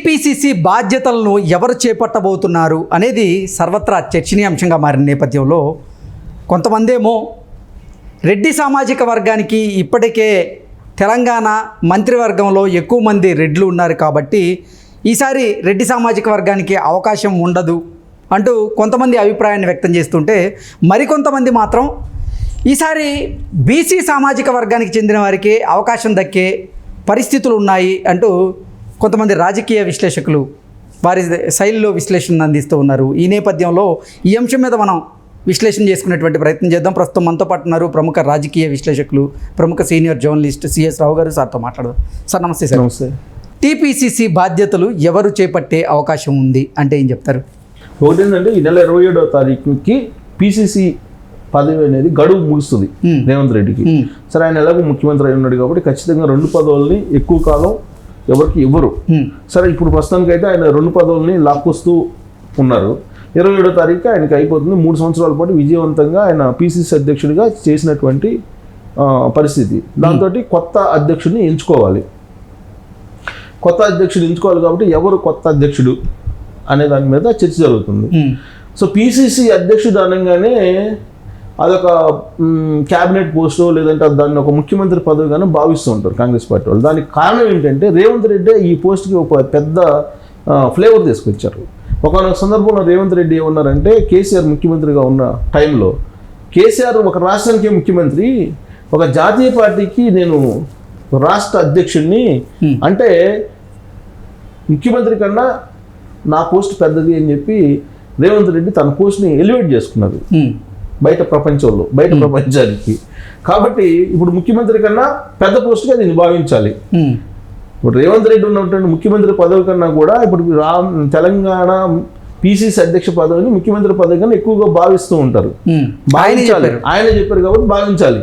TPCC బాధ్యతలను ఎవరు చేపట్టబోతున్నారు అనేది సర్వత్రా చర్చనీయాంశంగా మారిన నేపథ్యంలో కొంతమంది ఏమో రెడ్డి సామాజిక వర్గానికి ఇప్పటికే తెలంగాణ మంత్రివర్గంలో ఎక్కువ మంది రెడ్లు ఉన్నారు కాబట్టి ఈసారి రెడ్డి సామాజిక వర్గానికి అవకాశం ఉండదు అంటూ కొంతమంది అభిప్రాయాన్ని వ్యక్తం చేస్తుంటే మరికొంతమంది మాత్రం ఈసారి బీసీ సామాజిక వర్గానికి చెందిన వారికి అవకాశం దక్కే పరిస్థితులు ఉన్నాయి అంటూ కొంతమంది రాజకీయ విశ్లేషకులు వారి శైలిలో విశ్లేషణ అందిస్తూ ఉన్నారు. ఈ నేపథ్యంలో ఈ అంశం మీద మనం విశ్లేషణ చేసుకునేటువంటి ప్రయత్నం చేద్దాం. ప్రస్తుతం మనతో పాటు ఉన్నారు ప్రముఖ రాజకీయ విశ్లేషకులు, ప్రముఖ సీనియర్ జర్నలిస్ట్ సిఎస్ రావు గారు. సార్తో మాట్లాడదాం. సార్ నమస్తే. సార్ నమస్తే. టీపీసీసీ బాధ్యతలు ఎవరు చేపట్టే అవకాశం ఉంది అంటే ఏం చెప్తారు? ఒకటి ఏంటంటే ఈ నెల 27వ తారీఖుకి పీసీసీ పదవి అనేది గడువు ముగుస్తుంది రేవంత్ రెడ్డికి. సరే, ఆయన ఎలాగో ముఖ్యమంత్రి అయి ఉన్నాడు కాబట్టి ఖచ్చితంగా 2 పదవుల్ని ఎక్కువ కాలం ఎవరికి ఇవ్వరు. సరే, ఇప్పుడు ప్రస్తుతానికి అయితే ఆయన 2 పదవుల్ని లాక్కొస్తూ ఉన్నారు. 27వ తారీఖు ఆయనకి అయిపోతుంది. 3 సంవత్సరాల పాటు విజయవంతంగా ఆయన పీసీసీ అధ్యక్షుడిగా చేసినటువంటి పరిస్థితి. దాంతో కొత్త అధ్యక్షుడిని ఎంచుకోవాలి. కొత్త అధ్యక్షుడు ఎంచుకోవాలి కాబట్టి ఎవరు కొత్త అధ్యక్షుడు అనే దాని మీద చర్చ జరుగుతుంది. సో పీసీసీ అధ్యక్షుడు అనగానే అదొక క్యాబినెట్ పోస్టో లేదంటే దాన్ని ఒక ముఖ్యమంత్రి పదవిగానో భావిస్తూ ఉంటారు కాంగ్రెస్ పార్టీ వాళ్ళు. దానికి కారణం ఏంటంటే రేవంత్ రెడ్డి ఈ పోస్ట్కి ఒక పెద్ద ఫ్లేవర్ తీసుకొచ్చారు. ఒకనొక సందర్భంలో రేవంత్ రెడ్డి ఏమన్నారంటే, కేసీఆర్ ముఖ్యమంత్రిగా ఉన్న టైంలో కేసీఆర్ ఒక రాష్ట్రానికి ముఖ్యమంత్రి, ఒక జాతీయ పార్టీకి నేను రాష్ట్ర అధ్యక్షుడిని అంటే ముఖ్యమంత్రి కన్నా నా పోస్ట్ పెద్దది అని చెప్పి రేవంత్ రెడ్డి తన పోస్ట్ని ఎలివేట్ చేసుకున్నారు బయట ప్రపంచానికి. కాబట్టి ఇప్పుడు ముఖ్యమంత్రి కన్నా పెద్ద పోస్ట్గా దీన్ని భావించాలి. ఇప్పుడు రేవంత్ రెడ్డి ఉన్నటువంటి ముఖ్యమంత్రి పదవి కన్నా కూడా ఇప్పుడు తెలంగాణ పీసీసీ అధ్యక్ష పదవిని ముఖ్యమంత్రి పదవి కన్నా ఎక్కువగా భావిస్తూ ఉంటారు. భావించాలి, ఆయన చెప్పారు కాబట్టి భావించాలి.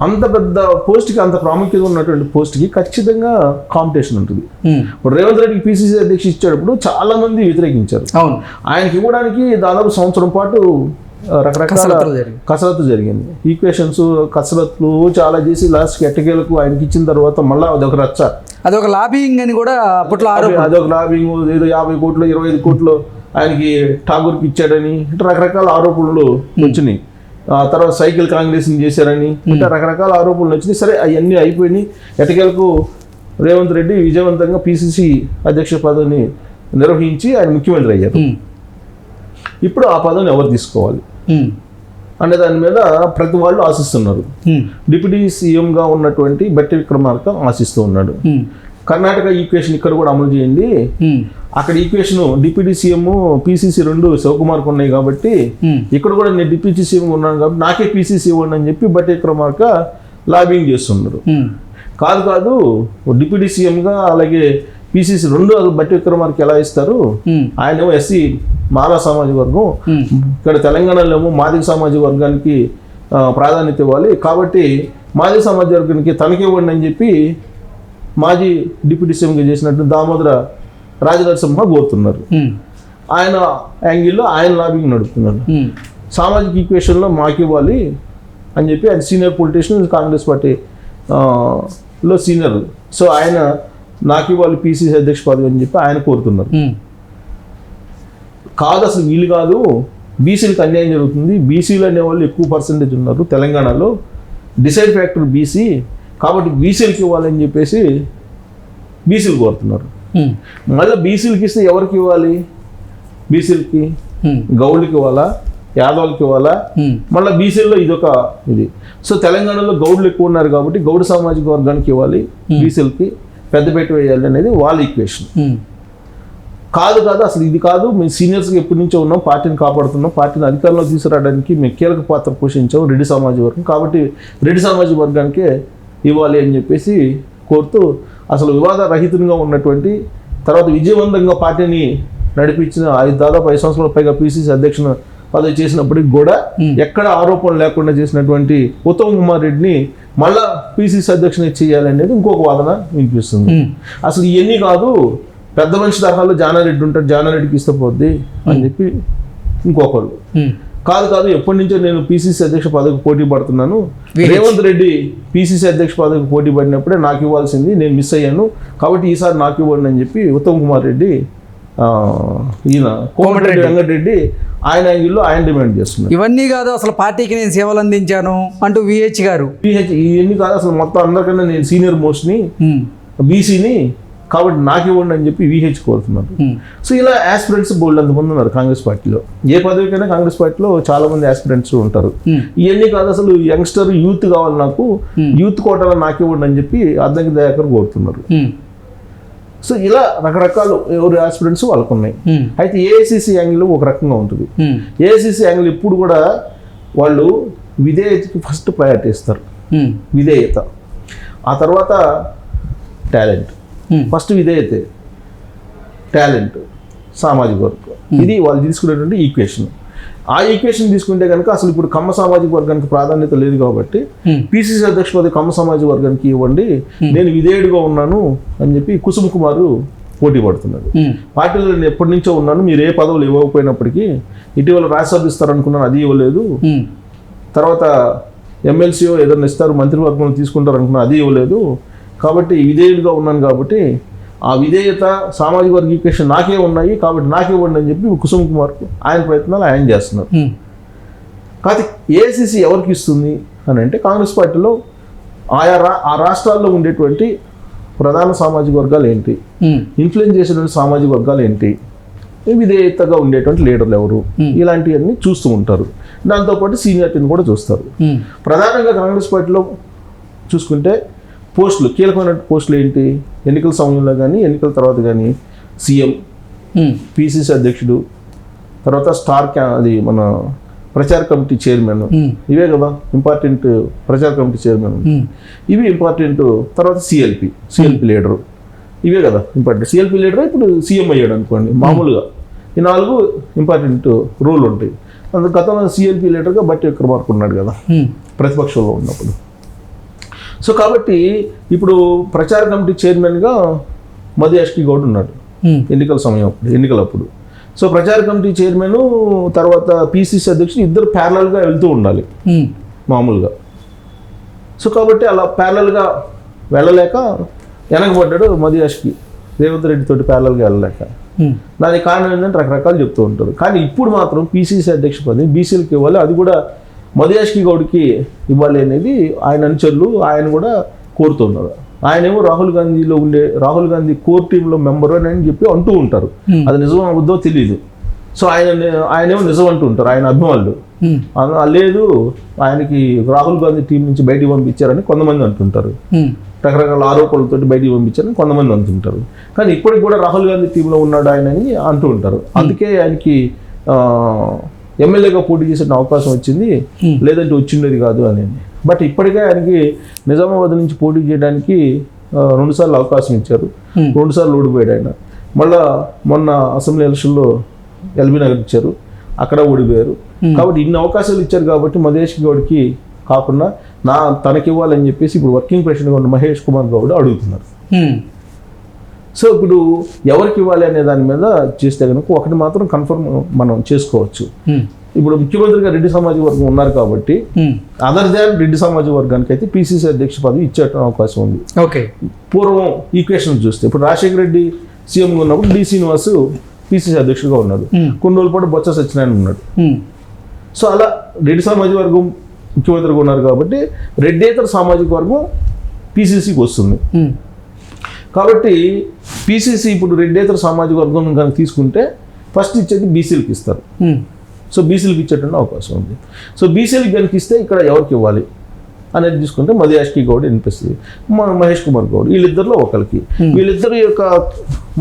అంత పెద్ద పోస్ట్కి, అంత ప్రాముఖ్యత ఉన్నటువంటి పోస్ట్కి ఖచ్చితంగా కాంపిటీషన్ ఉంటుంది. ఇప్పుడు రేవంత్ రెడ్డికి పీసీసీ అధ్యక్ష ఇచ్చేటప్పుడు చాలా మంది వ్యతిరేకించారు. ఆయనకి ఇవ్వడానికి దాదాపు సంవత్సరం పాటు రకరకాల కసరత్తు జరిగింది. ఈక్వేషన్స్ కసరత్తులు చాలా చేసి లాస్ట్కి ఎట్టకేలకు ఆయనకి ఇచ్చిన తర్వాత మళ్ళీ అదొక రచ్చ, అదొక లాబింగ్ అని కూడా అప్పట్లో అదొక లాబింగ్, ఏదో 50 కోట్లు 25 కోట్లు ఆయనకి ఠాగూర్కి ఇచ్చాడని ఇట్లా రకరకాల ఆరోపణలు వచ్చినాయి. తర్వాత సైకిల్ కాంగ్రెస్ చేశారని ఇట్లా రకరకాల ఆరోపణలు వచ్చినాయి. సరే, అవన్నీ అయిపోయినాయి. ఎట్టకేలకు రేవంత్ రెడ్డి విజయవంతంగా పీసీసీ అధ్యక్ష పదవిని నిర్వహించి ఆయన ముఖ్యమంత్రి అయ్యారు. ఇప్పుడు ఆ పదవిని ఎవరు తీసుకోవాలి అనే దాని మీద ప్రతి వాళ్ళు ఆశిస్తున్నారు. డిప్యూటీ సీఎంగా ఉన్నటువంటి బట్టి విక్రమార్క ఆశిస్తూ ఉన్నాడు. కర్ణాటక ఈక్వేషన్ ఇక్కడ కూడా అమలు చేయండి, అక్కడ ఈక్వేషన్ డిప్యూటీ సీఎం పీసీసీ 2 శివకుమార్కి ఉన్నాయి కాబట్టి ఇక్కడ కూడా నేను డిప్యూటీ సీఎం ఉన్నాను కాబట్టి నాకే పీసీసీ ఇవ్వండి అని చెప్పి బట్టి విక్రమార్క లాబింగ్ చేస్తున్నారు. కాదు డిప్యూటీ సీఎంగా అలాగే పీసీసీ 2 బట్టి విక్రమార్క ఎలా ఇస్తారు? ఆయనేమో ఎస్సీ మాలా సామాజిక వర్గం, ఇక్కడ తెలంగాణలో ఏమో మాదిగ సామాజిక వర్గానికి ప్రాధాన్యత ఇవ్వాలి కాబట్టి మాదిగ సామాజిక వర్గానికి తనకి ఇవ్వండి అని చెప్పి మాజీ డిప్యూటీ సీఎంగా చేసినట్టు దామోదర రాజనరసింహ కోరుతున్నారు. ఆయన యాంగిల్లో ఆయన లాబింగ్ నడుపుతున్నారు. సామాజిక ఈక్వేషన్లో మాకు ఇవ్వాలి అని చెప్పి ఆయన సీనియర్ పొలిటీషియన్, కాంగ్రెస్ పార్టీ లో సీనియర్. సో ఆయన నాకు ఇవ్వాలి పీసీసీ అధ్యక్ష పదవి అని చెప్పి ఆయన కోరుతున్నారు. కాదు, అసలు వీళ్ళు కాదు, బీసీలకు అన్యాయం జరుగుతుంది, బీసీలు అనేవాళ్ళు ఎక్కువ పర్సెంటేజ్ ఉన్నారు తెలంగాణలో, డిసైడ్ ఫ్యాక్టర్ బీసీ కాబట్టి బీసీలకి ఇవ్వాలని చెప్పేసి బీసీలు కోరుతున్నారు. మళ్ళీ బీసీలకి ఇస్తే ఎవరికి ఇవ్వాలి? బీసీలకి గౌడ్లకి ఇవ్వాలా, యాదవులకి ఇవ్వాలా? మళ్ళీ బీసీల్లో ఇదొక ఇది. సో తెలంగాణలో గౌడ్లు ఎక్కువ ఉన్నారు కాబట్టి గౌడ సామాజిక వర్గానికి ఇవ్వాలి, బీసీలకి పెద్దపేట వేయాలి అనేది వాళ్ళ ఈక్వేషన్. కాదు అసలు ఇది కాదు, మేము సీనియర్స్గా ఎప్పటి నుంచో ఉన్నాం, పార్టీని కాపాడుతున్నాం, పార్టీని అధికారంలో తీసుకురావడానికి మేము కీలక పాత్ర పోషించాం రెడ్డి సామాజిక వర్గం కాబట్టి రెడ్డి సామాజిక వర్గానికే ఇవ్వాలి అని చెప్పేసి కోరుతూ అసలు వివాద రహితంగా ఉన్నటువంటి తర్వాత విజయవంతంగా పార్టీని నడిపించిన దాదాపు 5 సంవత్సరాల పైగా పీసీసీ అధ్యక్షుడు పదవి చేసినప్పటికి కూడా ఎక్కడ ఆరోపణలు లేకుండా చేసినటువంటి ఉత్తమ్ కుమార్ రెడ్డిని మళ్ళా పీసీసీ అధ్యక్షుని చేయాలనేది ఇంకొక వాదన వినిపిస్తుంది. అసలు ఇవన్నీ కాదు, పెద్ద మనిషి తరహాలో జానారెడ్డి ఉంటాడు, జానారెడ్డికి ఇష్టపోద్ది అని చెప్పి ఇంకొకరు. కాదు ఎప్పటి నుంచో నేను పిసిసి అధ్యక్ష పదవికి పోటీ పడుతున్నాను, రేవంత్ రెడ్డి పిసిసి అధ్యక్ష పదవికి పోటీ పడినప్పుడే నాకు ఇవ్వాల్సింది, నేను మిస్ అయ్యాను, కాబట్టి ఈసారి నాకు ఇవ్వండి అని చెప్పి ఉత్తమ్ కుమార్ రెడ్డి ఈయన కోమటిరెడ్డి వెంకటరెడ్డి ఆయన యాంగిల్లో ఆయన డిమాండ్ చేస్తున్నారు. ఇవన్నీ కాదు అసలు పార్టీకి నేను సేవలు అందించాను అంటూ విహెచ్ గారు, ఇవన్నీ కాదు అసలు మొత్తం అందరికన్నా నేను సీనియర్ మోస్ట్ని, బీసీని, కాబట్టి నాకు ఇవ్వండి అని చెప్పి విహెచ్ కోరుతున్నారు. సో ఇలా ఆస్పిరెంట్స్ బోల్డ్ అంతమంది ఉన్నారు కాంగ్రెస్ పార్టీలో. ఏ పదవికైనా కాంగ్రెస్ పార్టీలో చాలా మంది ఆస్పిరెంట్స్ ఉంటారు. ఇవన్నీ కాదు అసలు యంగ్స్టర్ యూత్ కావాలి నాకు, యూత్ కోటాలో నాకు ఇవ్వండి అని చెప్పి అద్దంకి దయాకర్ కోరుతున్నారు. సో ఇలా రకరకాలు ఎవరు ఆస్పిరెంట్స్ వాళ్ళకు ఉన్నాయి. అయితే ఏఐసిసి యాంగిల్ ఒక రకంగా ఉంటుంది. ఏఐసిసి యాంగిల్ ఇప్పుడు కూడా వాళ్ళు విధేయతకి ఫస్ట్ ప్రయారిటీ ఇస్తారు. విధేయత, ఆ తర్వాత టాలెంట్. ఫస్ట్ విధేయతే, టాలెంట్, సామాజిక వర్గం, ఇది వాళ్ళు తీసుకునేటువంటి ఈక్వేషన్. ఆ ఈక్వేషన్ తీసుకుంటే కనుక అసలు ఇప్పుడు కమ్మ సామాజిక వర్గానికి ప్రాధాన్యత లేదు కాబట్టి పిసిసి అధ్యక్ష పదవి కమ్మ సామాజిక వర్గానికి ఇవ్వండి, నేను విధేయుడిగా ఉన్నాను అని చెప్పి కుసుమ్ కుమార్ పోటీ పడుతున్నాడు. పార్టీలో నేను ఎప్పటి నుంచో ఉన్నాను, మీరు ఏ పదవులు ఇవ్వకపోయినప్పటికీ, ఇటీవల రాజ్యసభ ఇస్తారనుకున్నాను అది ఇవ్వలేదు, తర్వాత ఎమ్మెల్సీఓ ఏదైనా ఇస్తారు మంత్రివర్గం తీసుకుంటారు అనుకున్నాను అది ఇవ్వలేదు, కాబట్టి విధేయుడిగా ఉన్నాను, కాబట్టి ఆ విధేయత సామాజిక వర్గ ఈక్వేషన్ నాకే ఉన్నాయి, కాబట్టి నాకే ఇవ్వండి అని చెప్పి కుసుమ్ కుమార్ ఆయన ప్రయత్నాలు ఆయన చేస్తున్నారు. కాకపోతే ఏఐసిసి ఎవరికి ఇస్తుంది అని అంటే కాంగ్రెస్ పార్టీలో ఆ రాష్ట్రాల్లో ఉండేటువంటి ప్రధాన సామాజిక వర్గాలు ఏంటి, ఇన్ఫ్లుయెన్స్ చేసేటువంటి సామాజిక వర్గాలు ఏంటి, విధేయతగా ఉండేటువంటి లీడర్లు ఎవరు, ఇలాంటివన్నీ చూస్తూ ఉంటారు. దాంతోపాటు సీనియారిటీని కూడా చూస్తారు. ప్రధానంగా కాంగ్రెస్ పార్టీలో చూసుకుంటే పోస్టులు, కీలకమైన పోస్టులు ఏంటి, ఎన్నికల సమయంలో కానీ ఎన్నికల తర్వాత కానీ సీఎం, పిసిసి అధ్యక్షుడు, తర్వాత అది మన ప్రచార కమిటీ చైర్మన్, ఇవే కదా ఇంపార్టెంట్. ప్రచార కమిటీ చైర్మన్ ఇవి ఇంపార్టెంట్. తర్వాత సిఎల్పి లీడరు, ఇవే కదా ఇంపార్టెంట్. సిఎల్పి లీడర్ ఇప్పుడు సీఎం అయ్యాడు అనుకోండి మామూలుగా, ఈ 4 ఇంపార్టెంట్ రోల్ ఉంటాయి. అందులో గతంలో సిఎల్పి లీడర్గా బట్టి విక్రమార్క ఉన్నాడు కదా ప్రతిపక్షంలో ఉన్నప్పుడు. సో కాబట్టి ఇప్పుడు ప్రచార కమిటీ చైర్మన్గా మధు యాష్కి గౌడ్ ఉన్నాడు ఎన్నికలప్పుడు. సో ప్రచార కమిటీ చైర్మన్ తర్వాత పిసిసి అధ్యక్షుడు ఇద్దరు ప్యారలల్గా వెళ్తూ ఉండాలి మామూలుగా. సో కాబట్టి అలా ప్యారలల్గా వెళ్ళలేక వెనకబడ్డాడు మధు యాష్కి, రేవంత్ రెడ్డి తోటి ప్యారలల్గా వెళ్ళలేక. దానికి కారణం ఏంటంటే రకరకాలు చెప్తూ ఉంటారు. కానీ ఇప్పుడు మాత్రం పిసిసి అధ్యక్ష పదవి బీసీలకు ఇవ్వాలి, అది కూడా మధు యాష్కి గౌడ్కి ఇవ్వాలి అనేది ఆయన అనుచరులు ఆయన కూడా కోరుతున్నారు. ఆయనేమో రాహుల్ గాంధీ కోర్ టీంలో మెంబర్ అని చెప్పి అంటూ ఉంటారు. అది నిజం అవుద్దో తెలియదు. సో ఆయనేమో నిజం అంటూ ఉంటారు ఆయన అభిమానులు. లేదు ఆయనకి రాహుల్ గాంధీ టీం నుంచి బయటికి పంపించారని కొంతమంది అంటుంటారు. రకరకాల ఆరోపణలతో బయటికి పంపించారని కొంతమంది అంటుంటారు. కానీ ఇప్పటికి కూడా రాహుల్ గాంధీ టీంలో ఉన్నాడు ఆయన అని అంటూ ఉంటారు. అందుకే ఆయనకి ఎమ్మెల్యేగా పోటీ చేసే అవకాశం వచ్చింది, లేదంటే వచ్చిండేది కాదు అనేది. బట్ ఇప్పటికే ఆయనకి నిజామాబాద్ నుంచి పోటీ చేయడానికి 2 సార్లు అవకాశం ఇచ్చారు, 2 సార్లు ఓడిపోయాడు ఆయన. మళ్ళా మొన్న అసెంబ్లీ ఎలక్షన్లో ఎల్బీ నగర్ ఇచ్చారు, అక్కడ ఓడిపోయారు. కాబట్టి ఇన్ని అవకాశాలు ఇచ్చారు కాబట్టి మధు యాష్కి గౌడ్కి కాకుండా తనకి ఇవ్వాలని చెప్పేసి ఇప్పుడు వర్కింగ్ ప్రెసిడెంట్గా ఉన్న మహేష్ కుమార్ గౌడ్ అడుగుతున్నారు. సో ఇప్పుడు ఎవరికి ఇవ్వాలి అనే దాని మీద చేస్తే కనుక ఒకటి మాత్రం కన్ఫర్మ్ మనం చేసుకోవచ్చు. ఇప్పుడు ముఖ్యమంత్రిగా రెడ్డి సామాజిక వర్గం ఉన్నారు కాబట్టి అదర్ దాన్ రెడ్డి సామాజిక వర్గానికి అయితే పిసిసి అధ్యక్ష పదవి ఇచ్చే అవకాశం ఉంది. పూర్వం ఈక్వేషన్ చూస్తే ఇప్పుడు రాజశేఖర రెడ్డి సీఎంగా ఉన్నప్పుడు డి శ్రీనివాస్ పిసిసి అధ్యక్షుడిగా ఉన్నాడు, కొన్ని రోజుల పాటు బొత్స సత్యనారాయణ ఉన్నాడు. సో అలా రెడ్డి సామాజిక వర్గం ముఖ్యమంత్రిగా ఉన్నారు కాబట్టి రెడ్డేతర సామాజిక వర్గం పిసిసికి వస్తుంది. కాబట్టి పిసిసి ఇప్పుడు రెడ్డేతర సామాజిక వర్గం కనుక తీసుకుంటే ఫస్ట్ ఇచ్చేది బీసీలకు ఇస్తారు. సో బీసీలకు ఇచ్చేటువంటి అవకాశం ఉంది. సో బీసీలకు కనుక ఇస్తే ఇక్కడ ఎవరికి ఇవ్వాలి అనేది తీసుకుంటే మధు యాష్కి గౌడ్ అనిపిస్తుంది, మహేష్ కుమార్ గౌడ్, వీళ్ళిద్దరిలో ఒకరికి. వీళ్ళిద్దరు యొక్క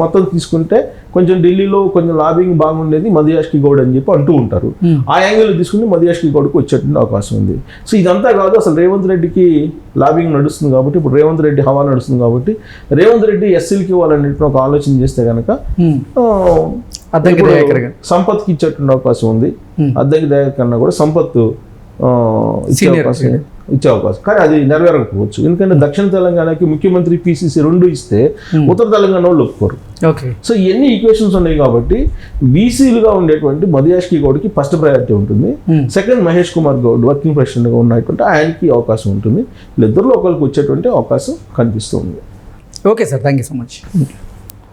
మొత్తం తీసుకుంటే కొంచెం ఢిల్లీలో కొంచెం లాబింగ్ బాగుండేది మధు యాష్కి గౌడ్ అని చెప్పి అంటూ ఉంటారు. ఆ యాంగిల్ తీసుకుంటే మధు యాష్కి గౌడ్కి వచ్చేటువంటి అవకాశం ఉంది. సో ఇదంతా కాదు, అసలు రేవంత్ రెడ్డికి లాబింగ్ నడుస్తుంది కాబట్టి, ఇప్పుడు రేవంత్ రెడ్డి హవా నడుస్తుంది కాబట్టి రేవంత్ రెడ్డి ఎస్సీలకి ఇవ్వాలని ఒక ఆలోచన చేస్తే కనుక సంపత్కి ఇచ్చేటువంటి అవకాశం ఉంది. అద్దెకి దయాకర్ కన్నా కూడా సంపత్ ఇచ్చే అవకాశం ఇచ్చే అవకాశం, కానీ అది నెరవేరకపోవచ్చు. ఎందుకంటే దక్షిణ తెలంగాణకి ముఖ్యమంత్రి పిసిసి 2 ఇస్తే ఉత్తర తెలంగాణ వాళ్ళు ఒప్పుకోరు. ఓకే. సో ఇవన్నీ ఈక్వేషన్స్ ఉన్నాయి కాబట్టి బీసీలుగా ఉండేటువంటి మధుయాష్కి గౌడ్కి ఫస్ట్ ప్రయారిటీ ఉంటుంది. సెకండ్ మహేష్ కుమార్ గౌడ్ వర్కింగ్ ప్రెసిడెంట్గా ఉన్నటువంటి ఆయనకి అవకాశం ఉంటుంది. వీళ్ళిద్దరిలో ఒకరికి వచ్చేటువంటి అవకాశం కనిపిస్తుంది. Okay sir, thank you so much.